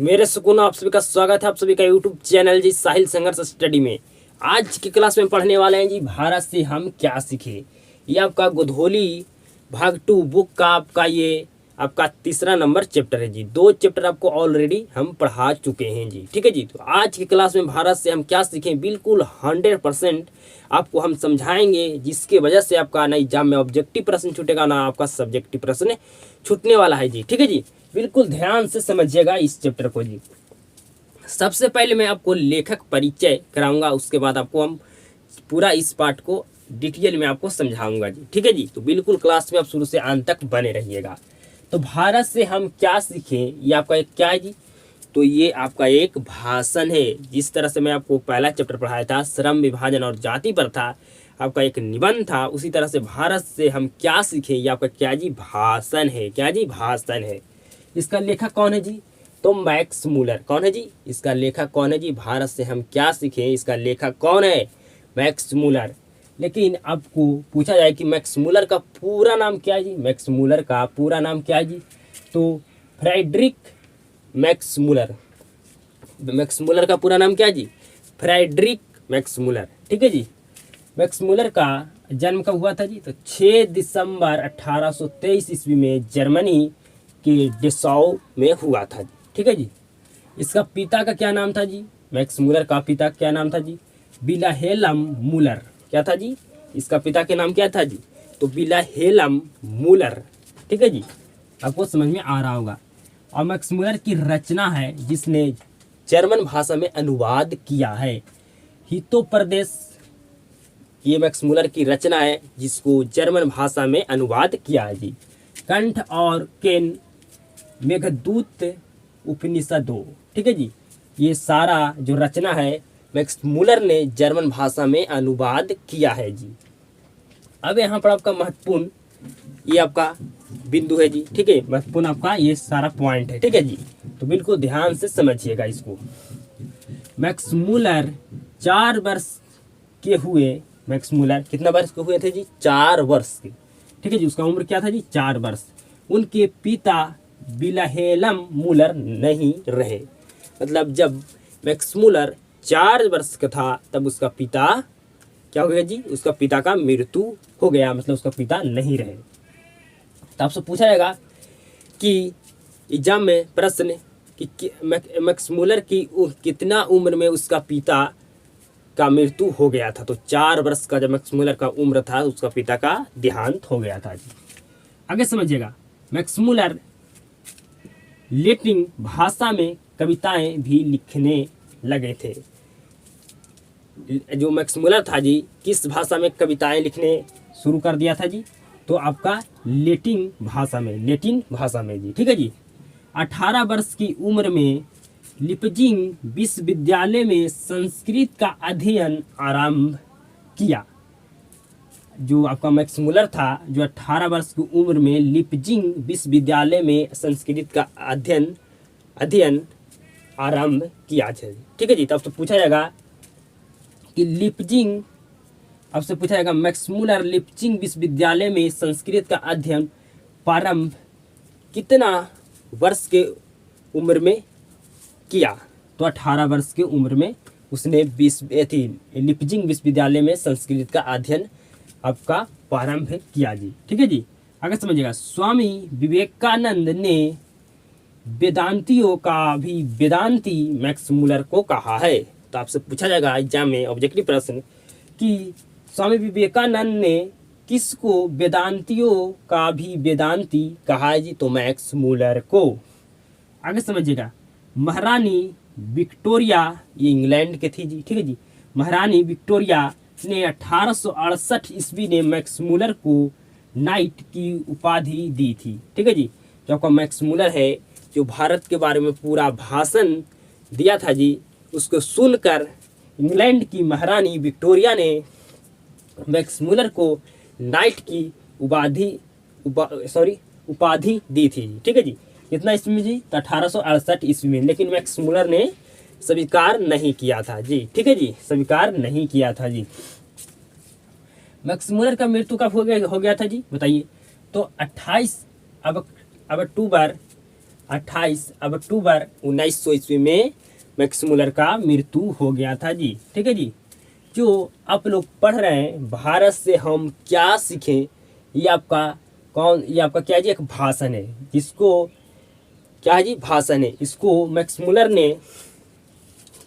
मेरे सुकून आप सभी का स्वागत है आप सभी का यूट्यूब चैनल जी साहिल संघर्ष स्टडी में। आज की क्लास में पढ़ने वाले हैं जी भारत से हम क्या सीखे। ये आपका गोधोली भाग 2 बुक का आपका ये आपका तीसरा नंबर चैप्टर है जी। 2 चैप्टर आपको ऑलरेडी हम पढ़ा चुके हैं जी। ठीक है जी। तो आज की क्लास में भारत से हम क्या सीखें बिल्कुल 100% आपको हम समझाएंगे, जिसके वजह से आपका ना एग्जाम में ऑब्जेक्टिव प्रश्न छूटेगा ना आपका सब्जेक्टिव प्रश्न छूटने वाला है जी। ठीक है जी। बिल्कुल ध्यान से समझिएगा इस चैप्टर को जी। सबसे पहले मैं आपको लेखक परिचय कराऊंगा, उसके बाद आपको हम पूरा इस पार्ट को डिटेल में आपको समझाऊंगा जी। ठीक है जी। तो बिल्कुल क्लास में आप शुरू से अंत तक बने रहिएगा। तो भारत से हम क्या सीखें, ये आपका एक क्या है जी, तो ये आपका एक भाषण है। जिस तरह से मैं आपको पहला चैप्टर पढ़ाया था श्रम विभाजन और जाति पर था, आपका एक निबंध था, उसी तरह से भारत से हम क्या सीखें ये आपका क्या जी, भाषण है। क्या जी, भाषण है। इसका लेखक कौन है जी, तो मैक्स मूलर। कौन है जी, इसका लेखक कौन है जी, भारत से हम क्या सीखें इसका लेखक कौन है, मैक्स मूलर। लेकिन आपको पूछा जाए कि मैक्स मूलर का पूरा नाम क्या है जी, मैक्स मूलर का पूरा नाम क्या है जी, तो Friedrich Max Muller. Max Muller का पूरा नाम क्या है जी, फ्रेडरिक मैक्स मूलर। ठीक है जी। मैक्स मूलर का जन्म कब हुआ था जी, तो 6 दिसंबर 1823 ईस्वी में जर्मनी के डेसौ में हुआ था। ठीक है जी। इसका पिता का क्या नाम था जी, मैक्स मूलर का पिता क्या नाम था जी, विल्हेल्म मूलर। क्या था जी, इसका पिता के नाम क्या था जी, तो विल्हेल्म मूलर। ठीक है जी। आपको समझ में आ रहा होगा। और मैक्स मूलर की रचना है जिसने जर्मन भाषा में अनुवाद किया है, हितोपदेश। ये मैक्स मूलर की रचना है जिसको जर्मन भाषा में अनुवाद किया है जी। कंठ और केन मेघदूत उपनिषदों। ठीक है जी। ये सारा जो रचना है मैक्स मूलर ने जर्मन भाषा में अनुवाद किया है जी। अब यहाँ पर आपका महत्वपूर्ण ये आपका बिंदु है जी। ठीक है, महत्वपूर्ण आपका ये सारा पॉइंट है। ठीक है जी। तो बिल्कुल ध्यान से समझिएगा इसको। मैक्स मूलर 4 वर्ष के हुए। मैक्स मूलर कितना वर्ष के हुए थे जी, 4 वर्ष के। ठीक है जी। उसका उम्र क्या था जी, 4 वर्ष। उनके पिता विल्हेल्म मूलर नहीं रहे। मतलब जब मैक्स मूलर 4 वर्ष का था तब उसका पिता क्या हो गया जी, उसका पिता का मृत्यु हो गया, मतलब उसका पिता नहीं रहे। तो आपसे पूछा जाएगा कि एग्जाम में प्रश्न कि मैक्स मूलर की कितना उम्र में उसका पिता का मृत्यु हो गया था। तो 4 वर्ष का जब मैक्स मूलर का उम्र था उसका पिता का देहांत हो गया था जी। आगे समझिएगा। मैक्स मूलर लैटिन भाषा में कविताएं भी लिखने लगे थे। जो मैक्स मूलर था जी, किस भाषा में कविताएं लिखने शुरू कर दिया था जी, तो आपका लैटिन भाषा में, लैटिन भाषा में जी। ठीक है जी। 18 वर्ष की उम्र में लिपजिंग विश्वविद्यालय में संस्कृत का अध्ययन आरंभ किया। जो आपका मैक्स मूलर था जो 18 वर्ष की उम्र में लिपजिंग विश्वविद्यालय में संस्कृत का अध्ययन आरंभ किया। ठीक है जी। तब तो पूछा जाएगा कि लिपजिंग, आपसे पूछा जाएगा मैक्स मूलर लिपजिंग विश्वविद्यालय में संस्कृत का अध्ययन प्रारंभ कितना वर्ष के उम्र में किया, तो 18 वर्ष की उम्र में उसने लिपजिंग विश्वविद्यालय में संस्कृत का अध्ययन आपका प्रारंभ किया जी। ठीक है जी। आगे समझिएगा। स्वामी विवेकानंद ने वेदांतियों का भी वेदांती मैक्स मूलर को कहा है। तो आपसे पूछा जाएगा एग्जाम में ऑब्जेक्टिव प्रश्न कि स्वामी विवेकानंद ने किसको वेदांतियों का भी वेदांती कहा है जी, तो मैक्स मूलर को। आगे समझिएगा। महारानी विक्टोरिया, ये इंग्लैंड के थी जी। ठीक है जी। महारानी विक्टोरिया ने 1868 ईस्वी में मैक्स मूलर को नाइट की उपाधि दी थी। ठीक है जी। जो आपका मैक्स मूलर है जो भारत के बारे में पूरा भाषण दिया था जी, उसको सुनकर इंग्लैंड की महारानी विक्टोरिया ने मैक्स मूलर को नाइट की उपाधि दी थी। ठीक है जी। कितना ईस्वी में जी, तो 1868 ईस्वी में। लेकिन मैक्स मूलर ने स्वीकार नहीं किया था जी। ठीक है जी, स्वीकार नहीं किया था जी। मैक्स मूलर का मृत्यु कब हो गया था जी, बताइए, तो 28 अक्टूबर 28 अक्टूबर 1900 ईस्वी में मैक्स मुलर का मृत्यु हो गया था जी। ठीक है जी। जो आप लोग पढ़ रहे हैं भारत से हम क्या सीखें, ये आपका क्या जी, एक भाषण है जिसको क्या है जी, भाषण है। इसको मैक्स मुलर ने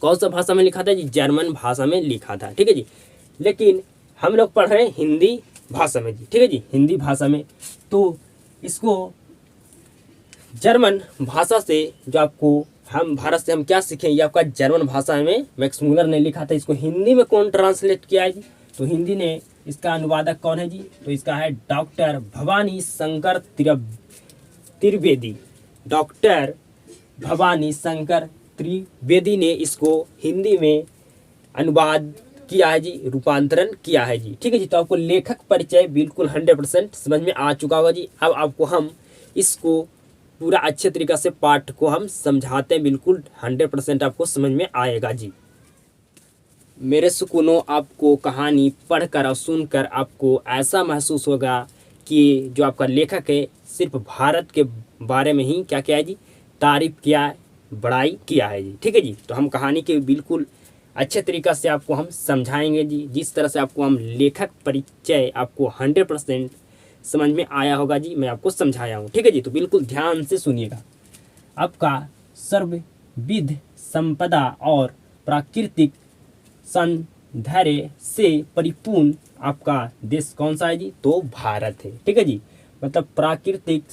कौन सा भाषा में लिखा था जी, जर्मन भाषा में लिखा था। ठीक है जी। लेकिन हम लोग पढ़ रहे हैं हिंदी भाषा में जी। ठीक है जी, हिंदी भाषा में। तो इसको जर्मन भाषा से जो आपको हम भारत से हम क्या सीखें, ये आपका जर्मन भाषा में मैक्स मुलर ने लिखा था। इसको हिंदी में कौन ट्रांसलेट किया है जी, तो हिंदी ने इसका अनुवादक कौन है जी, तो इसका है डॉक्टर भवानी शंकर त्रिवेदी। डॉक्टर भवानी शंकर त्रिवेदी ने इसको हिंदी में अनुवाद किया है जी, रूपांतरण किया है जी। ठीक है जी। तो आपको लेखक परिचय बिल्कुल 100% समझ में आ चुका होगा जी। अब आपको हम इसको पूरा अच्छे तरीक़े से पाठ को हम समझाते हैं, बिल्कुल 100% आपको समझ में आएगा जी। मेरे सुकूनों, आपको कहानी पढ़कर और सुनकर आपको ऐसा महसूस होगा कि जो आपका लेखक है सिर्फ भारत के बारे में ही क्या किया है जी, तारीफ किया है, बड़ाई किया है जी। ठीक है जी। तो हम कहानी के बिल्कुल अच्छे तरीक़ा से आपको हम समझाएंगे जी। जिस तरह से आपको हम लेखक परिचय आपको 100% समझ में आया होगा जी, मैं आपको समझाया हूँ। ठीक है जी। तो बिल्कुल ध्यान से सुनिएगा। आपका सर्वविध संपदा और प्राकृतिक सौंदर्य से परिपूर्ण आपका देश कौन सा है जी, तो भारत है। ठीक है जी। मतलब प्राकृतिक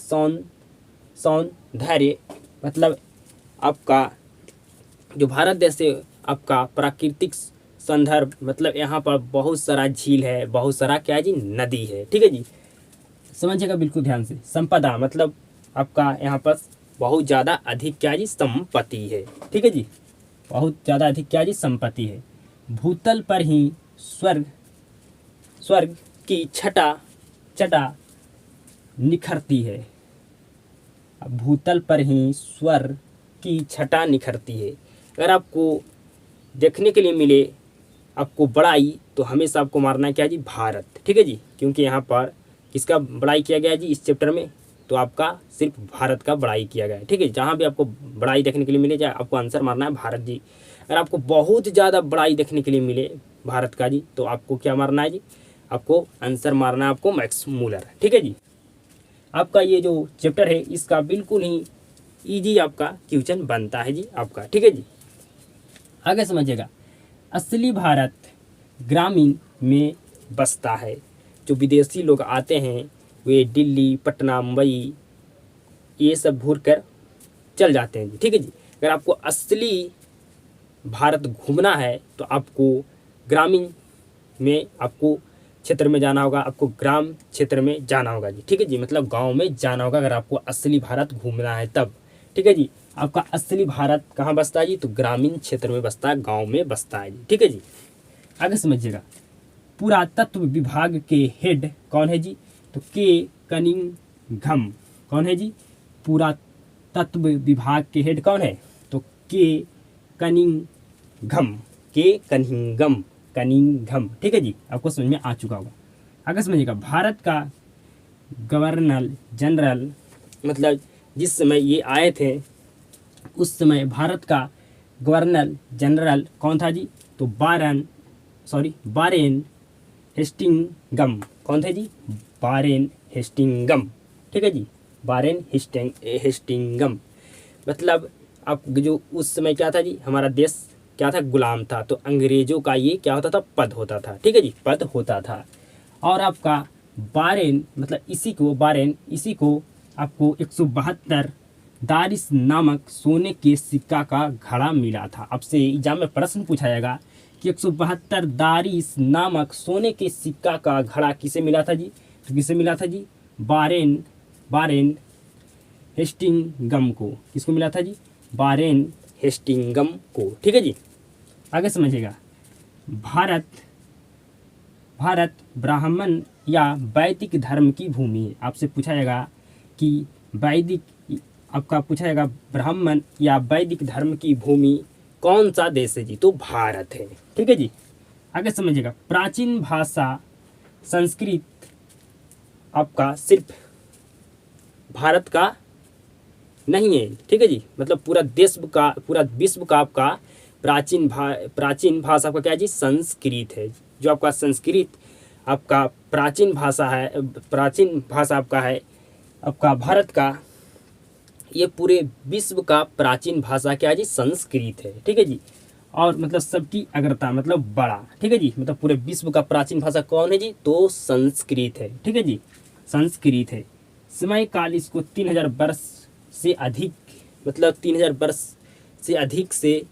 सौंदर्य मतलब आपका जो भारत देश है, आपका प्राकृतिक सौंदर्य मतलब यहाँ पर बहुत सारा झील है, बहुत सारा क्या है जी, नदी है। ठीक है जी। समझिएगा बिल्कुल ध्यान से। संपदा मतलब आपका यहाँ पर बहुत ज़्यादा अधिक क्या जी, संपत्ति है। ठीक है जी। बहुत ज़्यादा अधिक क्या जी, संपत्ति है। भूतल पर ही स्वर्ग की छटा निखरती है। भूतल पर ही स्वर्ग की छटा निखरती है। अगर आपको देखने के लिए मिले आपको बड़ाई, तो हमेशा आपको मारना है क्या जी, भारत। ठीक है जी। क्योंकि यहाँ पर किसका बड़ाई किया गया जी इस चैप्टर में, तो आपका सिर्फ भारत का बड़ाई किया गया है। ठीक है। जहाँ भी आपको बड़ाई देखने के लिए मिले जाए आपको आंसर मारना है भारत जी। अगर आपको बहुत ज़्यादा बड़ाई देखने के लिए मिले भारत का जी, तो आपको क्या मारना है जी, आपको आंसर मारना है आपको मैक्स मुलर। ठीक है जी। आपका ये जो चैप्टर है इसका बिल्कुल ही ईजी आपका क्वेश्चन बनता है जी आपका। ठीक है जी। आगे समझिएगा। असली भारत ग्रामीण में बसता है। जो विदेशी लोग आते हैं वे दिल्ली, पटना, मुंबई ये सब घूर कर चल जाते हैं जी। ठीक है जी। अगर आपको असली भारत घूमना है तो आपको ग्रामीण में आपको क्षेत्र में जाना होगा, आपको ग्राम क्षेत्र में जाना होगा जी। ठीक है जी। मतलब गांव में जाना होगा अगर आपको असली भारत घूमना है तब। ठीक है जी। आपका असली भारत कहाँ बसता है जी, तो ग्रामीण क्षेत्र में बसता है, गांव में बसता है जी। ठीक है जी। आगे समझिएगा। पुरातत्व विभाग के हेड कौन है जी, तो के कनिंघम। कौन है जी, पुरातत्व विभाग के हेड कौन है, तो के कनिंघम। कनिंघम। ठीक है जी। आपको समझ में आ चुका होगा। आगे समझिएगा। भारत का गवर्नर जनरल मतलब जिस समय ये आए थे उस समय भारत का गवर्नर जनरल कौन था जी, तो वारेन हेस्टिंगम। कौन थे जी, वारेन हेस्टिंगम। ठीक है जी। वारेन हेस्टिंगम मतलब आप जो उस समय क्या था जी, हमारा देश क्या था, गुलाम था, तो अंग्रेजों का ये क्या होता था, पद होता था। ठीक है जी, पद होता था। और आपका वारेन मतलब इसी को आपको 172 दारिस नामक सोने के सिक्का का घड़ा मिला था। आपसे एग्जाम में प्रश्न पूछा जाएगा कि 172 दारिस नामक सोने के सिक्का का घड़ा किसे मिला था जी, तो किसे मिला था जी, वारेन हेस्टिंगम को। किसको मिला था जी, वारेन हेस्टिंगम को। ठीक है जी। आगे समझिएगा। भारत ब्राह्मण या वैदिक धर्म की भूमि है। आपसे पूछा जाएगा कि ब्राह्मण या वैदिक धर्म की भूमि कौन सा देश है जी, तो भारत है। ठीक है जी। आगे समझिएगा। प्राचीन भाषा संस्कृत आपका सिर्फ भारत का नहीं है, ठीक है जी। मतलब पूरा विश्व का आपका प्राचीन भाषा आपका क्या है जी, संस्कृत है। जो आपका संस्कृत आपका प्राचीन भाषा आपका है आपका भारत का, ये पूरे विश्व का प्राचीन भाषा क्या है जी, संस्कृत है, ठीक है जी। और मतलब सबकी अग्रता मतलब बड़ा, ठीक है जी। मतलब पूरे विश्व का प्राचीन भाषा कौन है जी, तो संस्कृत है, ठीक है जी, संस्कृत है। समय काल इसको 3000 वर्ष से अधिक, मतलब 3000 वर्ष से अधिक से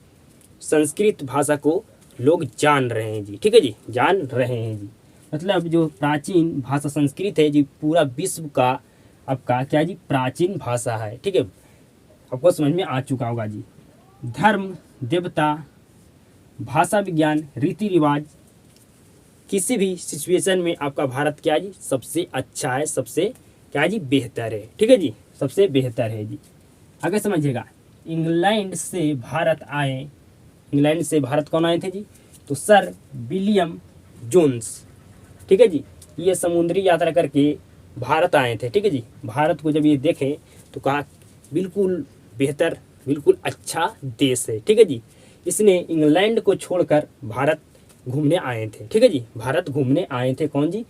संस्कृत भाषा को लोग जान रहे हैं जी, ठीक है जी, जान रहे हैं जी। मतलब जो प्राचीन भाषा संस्कृत है जी, पूरा विश्व का आपका क्या जी, प्राचीन भाषा है, ठीक है। आपको समझ में आ चुका होगा जी। धर्म, देवता, भाषा विज्ञान, रीति रिवाज, किसी भी सिचुएशन में आपका भारत क्या जी, सबसे अच्छा है, सबसे क्या जी, बेहतर है, ठीक है जी, सबसे बेहतर है जी। आगे समझिएगा, इंग्लैंड से भारत कौन आए थे जी, तो सर विलियम जोन्स, ठीक है जी। ये समुद्री यात्रा करके भारत आए थे, ठीक है जी। भारत को जब ये देखें तो कहा बिल्कुल बेहतर, बिल्कुल अच्छा देश है, ठीक है जी। इसने इंग्लैंड को छोड़कर भारत घूमने आए थे, ठीक है जी, भारत घूमने आए थे। कौन जी,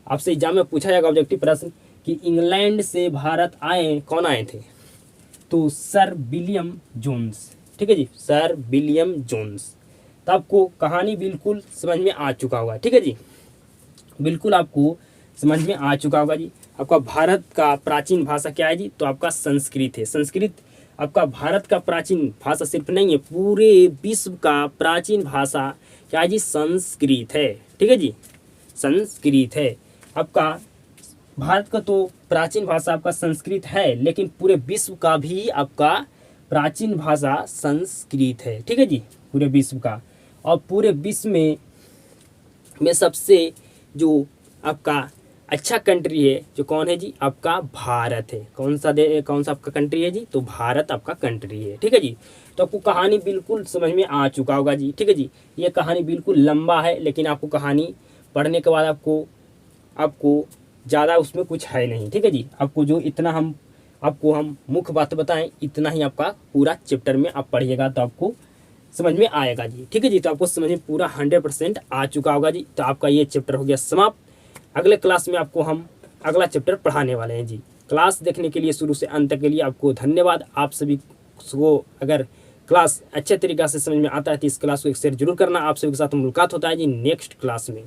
आपसे एग्जाम में पूछा जाएगा ऑब्जेक्टिव प्रश्न कि इंग्लैंड से भारत आए, कौन आए थे, तो सर विलियम जोन्स, ठीक है जी, सर विलियम जोन्स। तो आपको कहानी बिल्कुल समझ में आ चुका होगा, ठीक है जी, बिल्कुल आपको समझ में आ चुका होगा जी। आपका भारत का प्राचीन भाषा क्या है जी, तो आपका संस्कृत है। संस्कृत आपका भारत का प्राचीन भाषा सिर्फ नहीं है, पूरे विश्व का प्राचीन भाषा क्या है जी, संस्कृत है, ठीक है जी, संस्कृत है। आपका भारत का तो प्राचीन भाषा आपका संस्कृत है, लेकिन पूरे विश्व का भी आपका प्राचीन भाषा संस्कृत है, ठीक है जी, पूरे विश्व का। और पूरे विश्व में सबसे जो आपका अच्छा कंट्री है जो कौन है जी, आपका भारत है। कौन सा आपका कंट्री है जी, तो भारत आपका कंट्री है, ठीक है जी। तो आपको कहानी बिल्कुल समझ में आ चुका होगा जी, ठीक है जी। ये कहानी बिल्कुल लंबा है, लेकिन आपको कहानी पढ़ने के बाद आपको ज़्यादा उसमें कुछ है नहीं, ठीक है जी। आपको जो इतना हम मुख्य बात बताएं, इतना ही आपका पूरा चैप्टर में आप पढ़िएगा तो आपको समझ में आएगा जी, ठीक है जी। तो आपको समझ में पूरा 100% आ चुका होगा जी। तो आपका ये चैप्टर हो गया समाप्त। अगले क्लास में आपको हम अगला चैप्टर पढ़ाने वाले हैं जी। क्लास देखने के लिए शुरू से अंत तक के लिए आपको धन्यवाद। आप सभी को अगर क्लास अच्छे तरीक़े से समझ में आता है तो इस क्लास को एक शेयर जरूर करना। आप सभी के साथ मुलाकात होता है जी नेक्स्ट क्लास में।